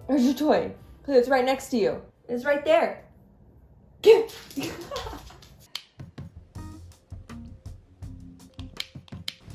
Where's your toy? It's right next to you. It's right there.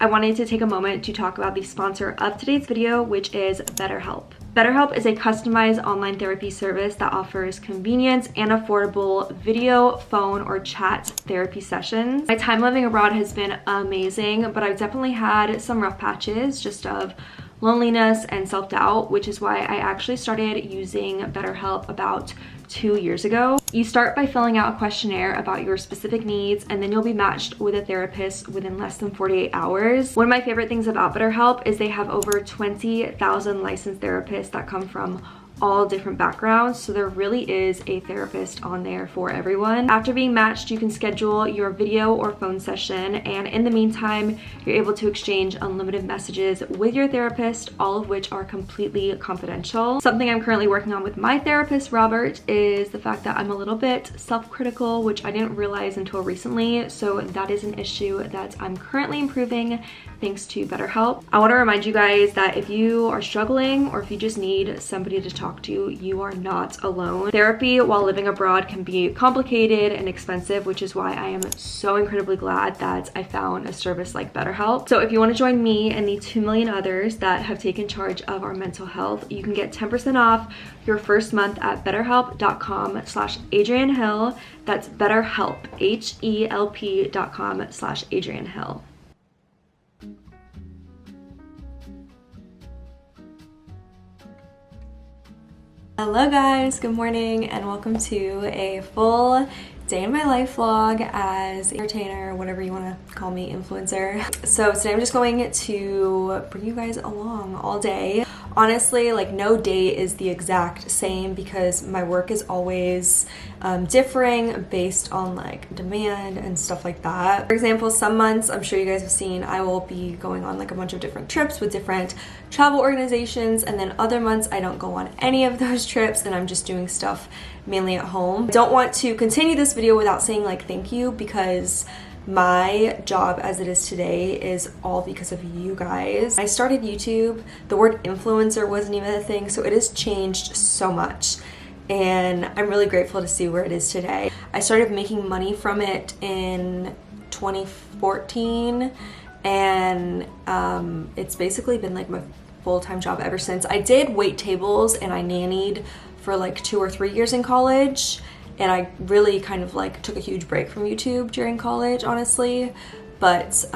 I wanted to take a moment to talk about the sponsor of today's video, which is Betterhelp. Betterhelp is a customized online therapy service that offers convenience and affordable video, phone, or chat therapy sessions. My time living abroad has been amazing, but I've definitely had some rough patches just of loneliness and self-doubt, which is why I actually started using Betterhelp about 2 years ago. You start by filling out a questionnaire about your specific needs, and then you'll be matched with a therapist within less than 48 hours. One of my favorite things about Betterhelp is they have over 20,000 licensed therapists that come from all different backgrounds, so there really is a therapist on there for everyone. After being matched, you can schedule your video or phone session, and in the meantime, you're able to exchange unlimited messages with your therapist, all of which are completely confidential. Something I'm currently working on with my therapist, Robert, is the fact that I'm a little bit self-critical, which I didn't realize until recently, so that is an issue that I'm currently improving thanks to Betterhelp. I want to remind you guys that if you are struggling or if you just need somebody to talk to, you are not alone. Therapy while living abroad can be complicated and expensive, which is why I am so incredibly glad that I found a service like Betterhelp. So if you want to join me and the 2 million others that have taken charge of our mental health, you can get 10% off your first month at betterhelp.com/AdrianHill. That's BetterHelp, HELP.com/AdrianHill. Hello guys, good morning and welcome to a full day in my life vlog as entertainer, whatever you want to call me, influencer. So today I'm just going to bring you guys along all day. Honestly, like no day is the exact same because my work is always differing based on like demand and stuff like that. For example, some months, I'm sure you guys have seen, I will be going on like a bunch of different trips with different travel organizations, and then other months I don't go on any of those trips and I'm just doing stuff mainly at home. I don't want to continue this video without saying like thank you, because my job as it is today is all because of you guys. I started YouTube, the word influencer wasn't even a thing, so it has changed so much and I'm really grateful to see where it is today. I started making money from it in 2014 and it's basically been like my full-time job ever since. I did wait tables and I nannied for like 2 or 3 years in college, and I really kind of like took a huge break from YouTube during college, honestly, but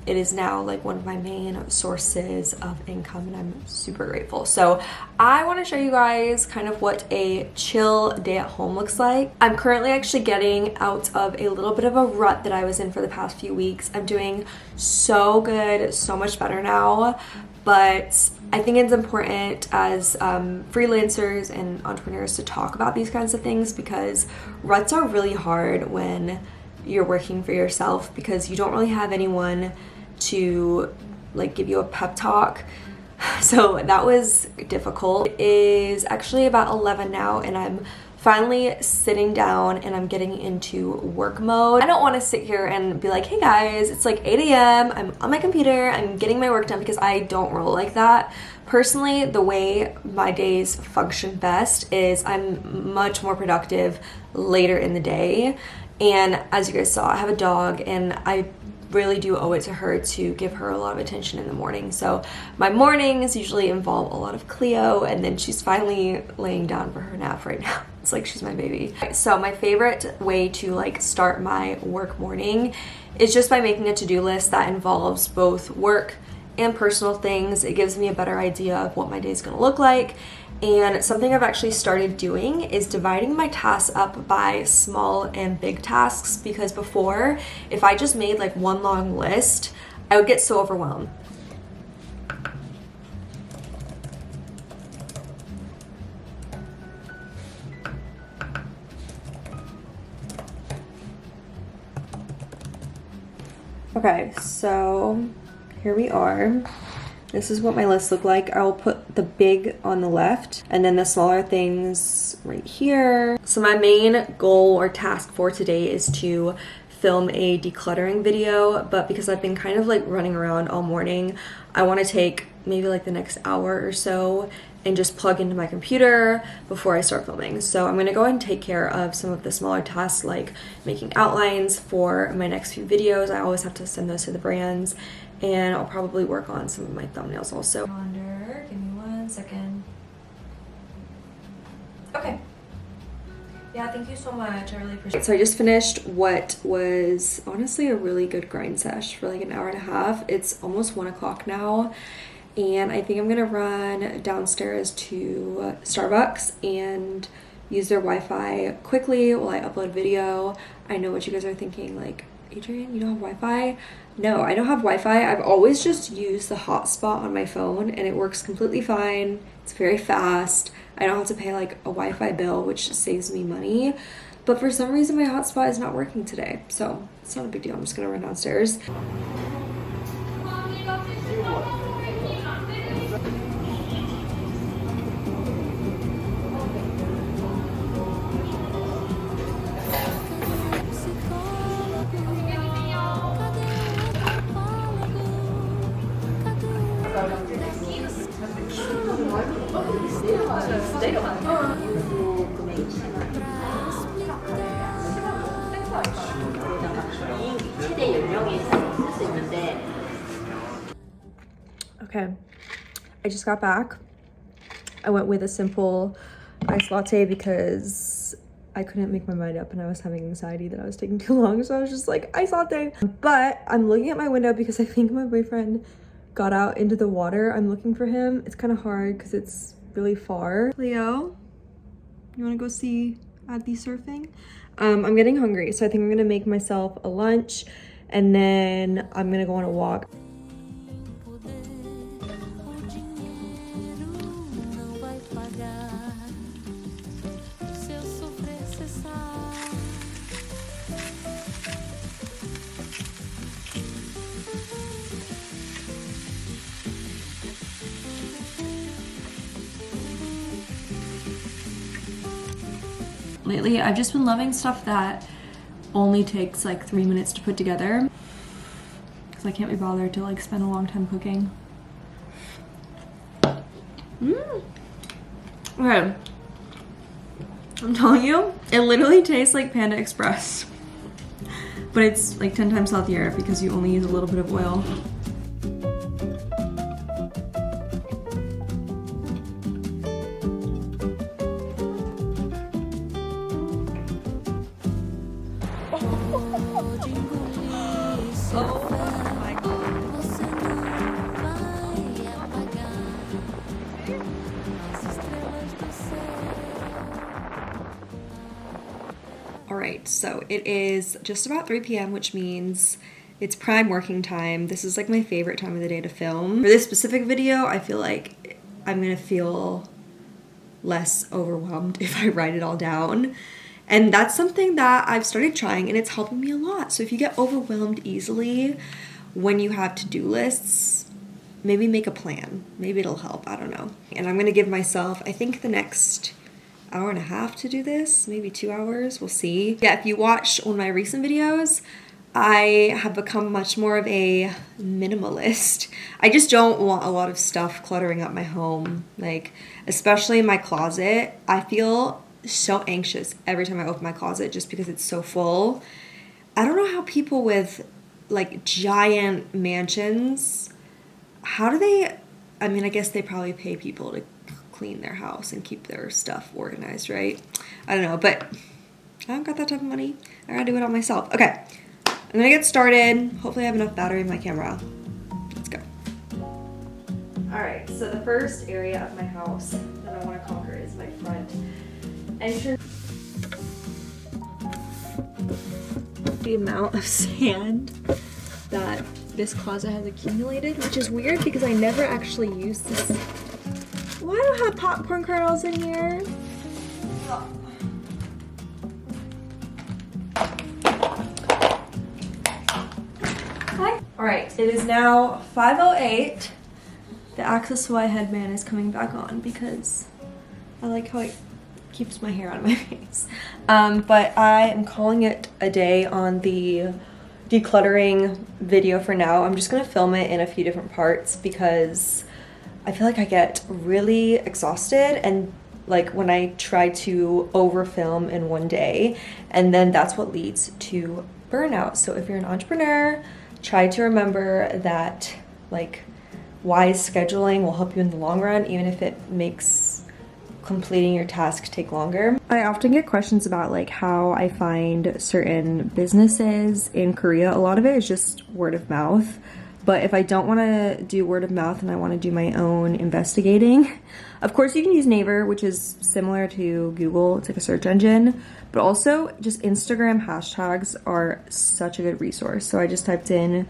it is now like one of my main sources of income and I'm super grateful. So I want to show you guys kind of what a chill day at home looks like. I'm currently actually getting out of a little bit of a rut that I was in for the past few weeks. I'm doing so good, so much better now, but I think it's important as freelancers and entrepreneurs to talk about these kinds of things, because ruts are really hard when you're working for yourself because you don't really have anyone to like give you a pep talk. So that was difficult. It is actually about 11 now and I'm finally sitting down and I'm getting into work mode. I don't want to sit here and be like, hey guys, it's like 8 a.m. I'm on my computer, I'm getting my work done, because I don't roll like that. Personally, the way my days function best is I'm much more productive later in the day. And as you guys saw, I have a dog and I really do owe it to her to give her a lot of attention in the morning. So my mornings usually involve a lot of Cleo, and then she's finally laying down for her nap right now. It's like she's my baby. So my favorite way to like start my work morning is just by making a to-do list that involves both work and personal things. It gives me a better idea of what my day is going to look like. And something I've actually started doing is dividing my tasks up by small and big tasks, because before, if I just made like one long list, I would get so overwhelmed. Okay, so here we are. This is what my list look like. I'll put the big on the left and then the smaller things right here. So my main goal or task for today is to film a decluttering video, but because I've been kind of like running around all morning, I want to take maybe like the next hour or so and just plug into my computer before I start filming. So I'm gonna go ahead and take care of some of the smaller tasks like making outlines for my next few videos. I always have to send those to the brands, and I'll probably work on some of my thumbnails also. Calendar, give me 1 second. Okay. Yeah, thank you so much. I really appreciate it. So I just finished what was honestly a really good grind sesh for like an hour and a half. It's almost 1 o'clock now, and I think I'm gonna run downstairs to Starbucks and use their Wi-Fi quickly while I upload video. I know what you guys are thinking, like, Adrienne, you don't have Wi-Fi? No, I don't have Wi-Fi. I've always just used the hotspot on my phone, and it works completely fine. It's very fast. I don't have to pay like a Wi-Fi bill, which saves me money. But for some reason, my hotspot is not working today, so it's not a big deal. I'm just gonna run downstairs. Okay, I just got back. I went with a simple iced latte because I couldn't make my mind up and I was having anxiety that I was taking too long, so I was just like, iced latte. But I'm looking at my window because I think my boyfriend got out into the water. I'm looking for him. It's kind of hard because it's really far. Leo, you want to go see Addy surfing? I'm getting hungry, so I think I'm gonna make myself a lunch and then I'm gonna go on a walk. Lately, I've just been loving stuff that only takes like 3 minutes to put together because I can't be bothered to like spend a long time cooking. Okay, I'm telling you, it literally tastes like Panda Express, but it's like 10 times healthier because you only use a little bit of oil. Alright, so it is just about 3 p.m., which means it's prime working time. This is like my favorite time of the day to film. For this specific video, I feel like I'm gonna feel less overwhelmed if I write it all down. And that's something that I've started trying and it's helping me a lot. So if you get overwhelmed easily when you have to-do lists, maybe make a plan. Maybe it'll help, I don't know. And I'm gonna give myself, I think, the next hour and a half to do this, maybe 2 hours, we'll see. Yeah, if you watch one of my recent videos, I have become much more of a minimalist. I just don't want a lot of stuff cluttering up my home, like especially in my closet. I feel so anxious every time I open my closet just because it's so full. I don't know how people with like giant mansions, how do they, I mean, I guess they probably pay people to clean their house and keep their stuff organized, right? I don't know, but I don't got that type of money. I gotta do it all myself. Okay, I'm gonna get started. Hopefully I have enough battery in my camera. Let's go. All right, so the first area of my house that I wanna conquer is my front entrance. The amount of sand that this closet has accumulated, which is weird because I never actually use this. Why do I have popcorn kernels in here? Hi. All right, it is now 5:08. The 𝐁𝐔𝐒𝐈 headband is coming back on because I like how it keeps my hair out of my face. But I am calling it a day on the decluttering video for now. I'm just gonna film it in a few different parts because I feel like I get really exhausted, and like when I try to over film in one day, and then that's what leads to burnout. So if you're an entrepreneur, try to remember that like wise scheduling will help you in the long run, even if it makes completing your task take longer. I often get questions about like how I find certain businesses in Korea. A lot of it is just word of mouth. But if I don't want to do word of mouth and I want to do my own investigating, of course you can use Naver, which is similar to Google. It's like a search engine. But also just Instagram hashtags are such a good resource. So I just typed in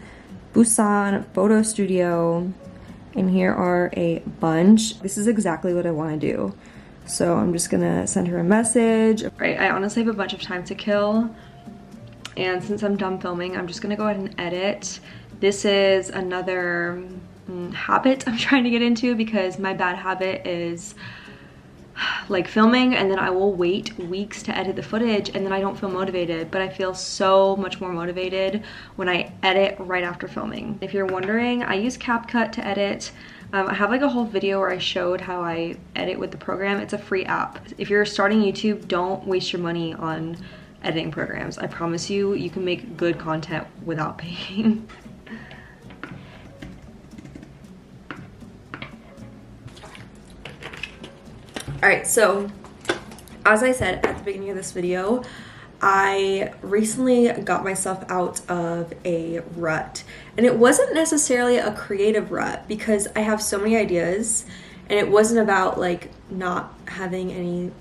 Busan photo studio, and here are a bunch. This is exactly what I want to do. So I'm just gonna send her a message. Right, I honestly have a bunch of time to kill. And since I'm done filming, I'm just gonna go ahead and edit. This is another habit I'm trying to get into, because my bad habit is like filming and then I will wait weeks to edit the footage and then I don't feel motivated, but I feel so much more motivated when I edit right after filming. If you're wondering, I use CapCut to edit. I have like a whole video where I showed how I edit with the program. It's a free app. If you're starting YouTube, don't waste your money on editing programs. I promise you, you can make good content without paying. Alright, so as I said at the beginning of this video, I recently got myself out of a rut. And it wasn't necessarily a creative rut, because I have so many ideas, and it wasn't about like not having any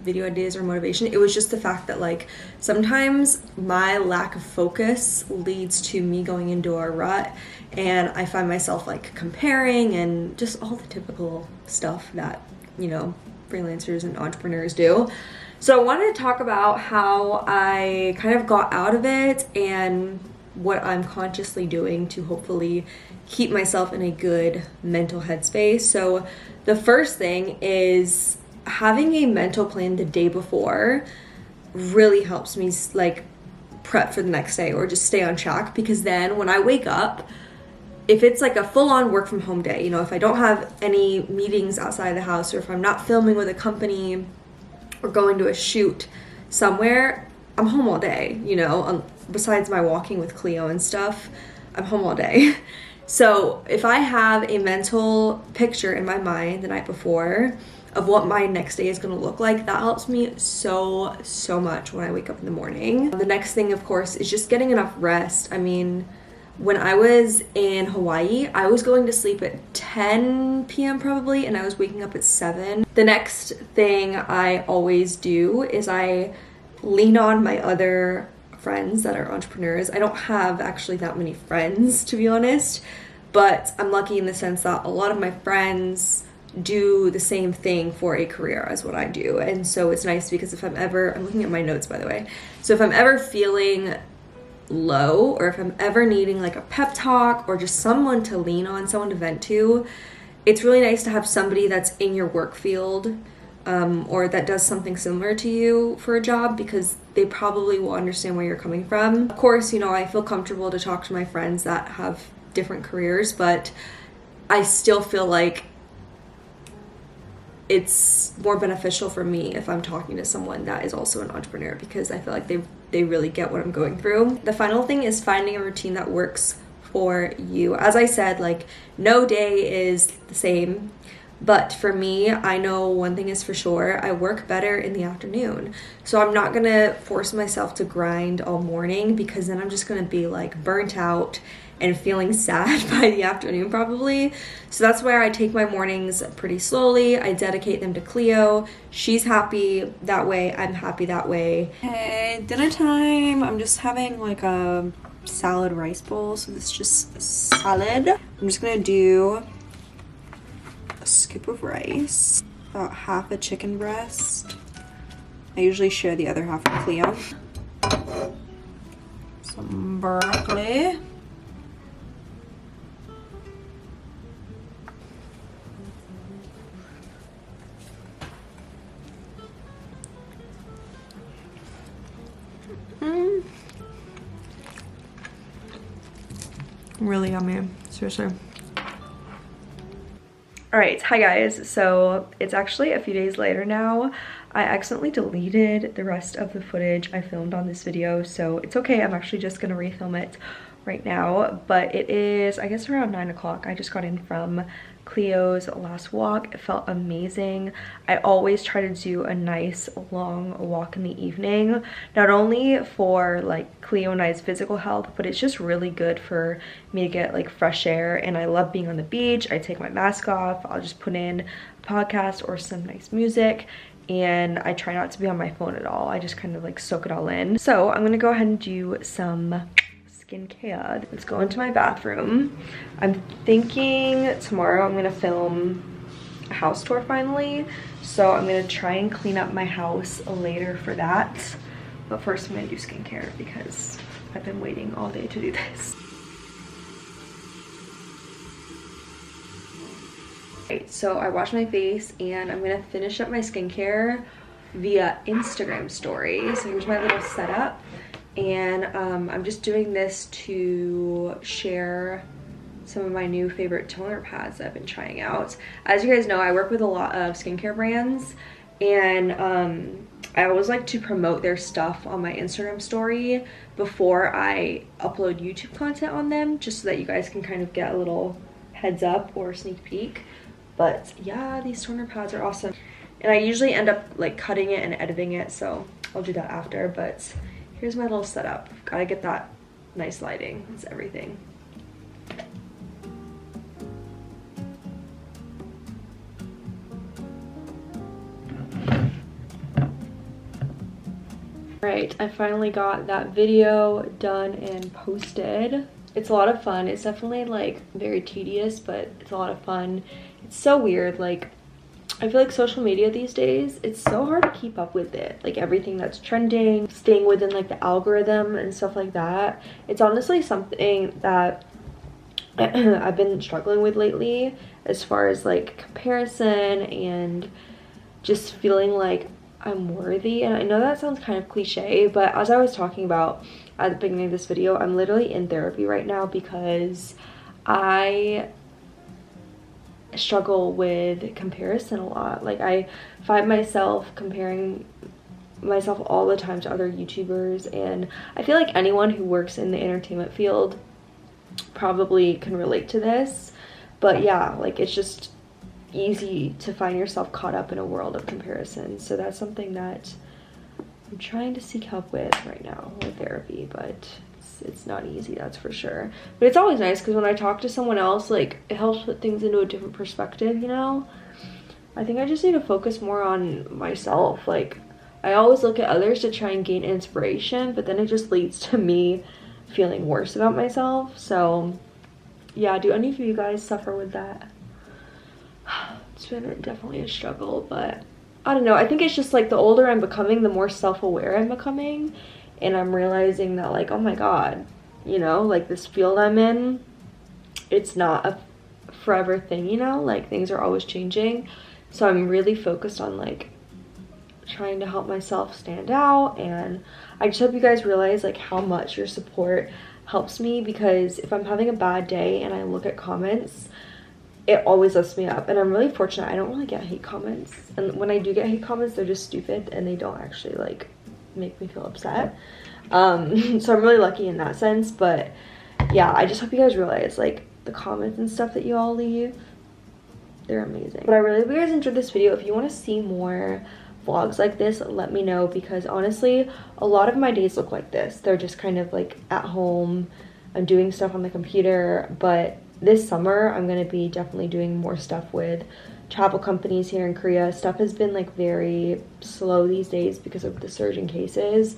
video ideas or motivation. It was just the fact that like sometimes my lack of focus leads to me going into a rut, and I find myself like comparing and just all the typical stuff that, you know, freelancers and entrepreneurs do. So I wanted to talk about how I kind of got out of it and what I'm consciously doing to hopefully keep myself in a good mental headspace. So the first thing is having a mental plan the day before really helps me like prep for the next day or just stay on track, because then when I wake up, if it's like a full-on work from home day, you know, if I don't have any meetings outside the house, or if I'm not filming with a company or going to a shoot somewhere, I'm home all day, you know, besides my walking with Cleo and stuff, I'm home all day. So if I have a mental picture in my mind the night before of what my next day is going to look like, that helps me so much when I wake up in the morning. The next thing, of course, is just getting enough rest. I mean, when I was in Hawaii, I was going to sleep at 10 p.m. probably, and I was waking up at 7. The next thing I always do is I lean on my other friends that are entrepreneurs. I don't have actually that many friends, to be honest, but I'm lucky in the sense that a lot of my friends do the same thing for a career as what I do. And so it's nice, because if I'm looking at my notes, by the way. So if I'm ever feeling low, or if I'm ever needing like a pep talk or just someone to lean on, someone to vent to, it's really nice to have somebody that's in your work field or that does something similar to you for a job, because they probably will understand where you're coming from. Of course, you know, I feel comfortable to talk to my friends that have different careers, but I still feel like it's more beneficial for me if I'm talking to someone that is also an entrepreneur, because I feel like they really get what I'm going through. The final thing is finding a routine that works for you. As I said, like no day is the same, but for me, I know one thing is for sure, I work better in the afternoon. So I'm not gonna force myself to grind all morning, because then I'm just gonna be like burnt out and feeling sad by the afternoon probably. So that's where I take my mornings pretty slowly. I dedicate them to Cleo. She's happy that way, I'm happy that way. Okay, dinner time. I'm just having like a salad rice bowl, so this is just salad. I'm just gonna do a scoop of rice, about half a chicken breast. I usually share the other half with Cleo. Some broccoli. Really yummy, seriously. Alright, hi guys. So it's actually a few days later now. I accidentally deleted the rest of the footage I filmed on this video, so it's okay. I'm actually just gonna refilm it right now. But it is, I guess, around 9 o'clock. I just got in from Cleo's last walk. It felt amazing. I always try to do a nice long walk in the evening, not only for like Cleo and I's physical health, but it's just really good for me to get like fresh air. And I love being on the beach. I take my mask off, I'll just put in a podcast or some nice music, and I try not to be on my phone at all. I just kind of like soak it all in. So I'm gonna go ahead and do some skincare. Let's go into my bathroom. I'm thinking tomorrow I'm gonna film a house tour finally, so I'm gonna try and clean up my house later for that. But first I'm gonna do skincare because I've been waiting all day to do this. Right, so I washed my face and I'm gonna finish up my skincare via Instagram story. So here's my little setup. And I'm just doing this to share some of my new favorite toner pads that I've been trying out. As you guys know, I work with a lot of skincare brands, and I always like to promote their stuff on my Instagram story before I upload YouTube content on them, just so that you guys can kind of get a little heads up or sneak peek. But yeah, these toner pads are awesome. And I usually end up like cutting it and editing it, so I'll do that after. But here's my little setup. Gotta get that nice lighting. It's everything. Alright, I finally got that video done and posted. It's a lot of fun. It's definitely like very tedious, but it's a lot of fun. It's so weird. Like, I feel like social media these days, it's so hard to keep up with it. Like everything that's trending, staying within like the algorithm and stuff like that. It's honestly something that I've been struggling with lately, as far as like comparison and just feeling like I'm worthy. And I know that sounds kind of cliche, but as I was talking about at the beginning of this video, I'm literally in therapy right now because I struggle with comparison a lot. Like, I find myself comparing myself all the time to other YouTubers, and I feel like anyone who works in the entertainment field probably can relate to this. But yeah, like, it's just easy to find yourself caught up in a world of comparison. So that's something that I'm trying to seek help with right now with therapy, but it's not easy, that's for sure. But it's always nice because when I talk to someone else, like, it helps put things into a different perspective, you know? I think I just need to focus more on myself. Like, I always look at others to try and gain inspiration, but then it just leads to me feeling worse about myself. So yeah, do any of you guys suffer with that? It's been definitely a struggle, but I don't know. I think it's just like the older I'm becoming, the more self-aware I'm becoming. And I'm realizing that, like, oh my god, you know, like, this field I'm in, it's not a forever thing, you know? Like, things are always changing. So I'm really focused on, like, trying to help myself stand out. And I just hope you guys realize, like, how much your support helps me, because if I'm having a bad day and I look at comments, it always lifts me up. And I'm really fortunate. I don't really get hate comments. And when I do get hate comments, they're just stupid and they don't actually, like, make me feel upset. So I'm really lucky in that sense. But yeah, I just hope you guys realize, like, the comments and stuff that you all leave, they're amazing. But I really hope you guys enjoyed this video. If you want to see more vlogs like this, let me know, because honestly, a lot of my days look like this. They're just kind of like at home, I'm doing stuff on the computer. But this summer I'm going to be definitely doing more stuff with travel companies here in Korea. Stuff has been like very slow these days because of the surge in cases,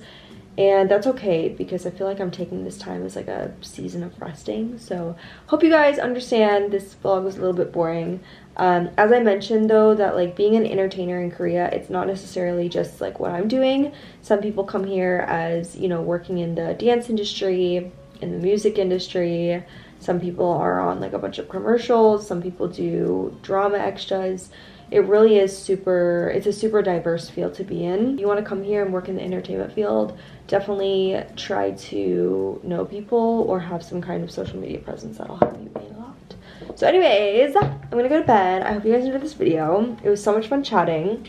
and that's okay, because I feel like I'm taking this time as like a season of resting. So hope you guys understand this vlog was a little bit boring. As I mentioned though, that like being an entertainer in Korea, it's not necessarily just like what I'm doing. Some people come here as, you know, working in the dance industry, in the music industry. Some people are on like a bunch of commercials. Some people do drama extras. It really is it's a super diverse field to be in. If you want to come here and work in the entertainment field, definitely try to know people or have some kind of social media presence. That'll help you a lot. So anyways, I'm gonna go to bed. I hope you guys enjoyed this video. It was so much fun chatting.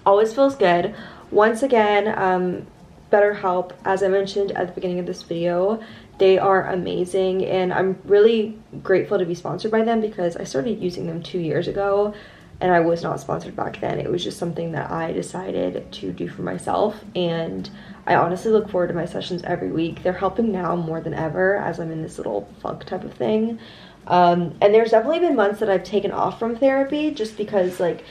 Always feels good. Once again, Betterhelp, as I mentioned at the beginning of this video, they are amazing, and I'm really grateful to be sponsored by them because I started using them 2 years ago and I was not sponsored back then. It was just something that I decided to do for myself, and I honestly look forward to my sessions every week. They're helping now more than ever as I'm in this little funk type of thing. And there's definitely been months that I've taken off from therapy just because like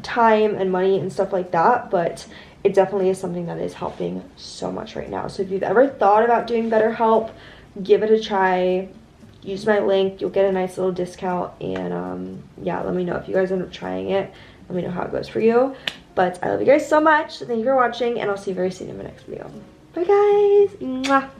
time and money and stuff like that, but it definitely is something that is helping so much right now. So if you've ever thought about doing BetterHelp, give it a try. Use my link, you'll get a nice little discount, and yeah, let me know if you guys end up trying it. Let me know how it goes for you. But I love you guys so much. Thank you for watching, and I'll see you very soon in my next video. Bye guys. Mwah.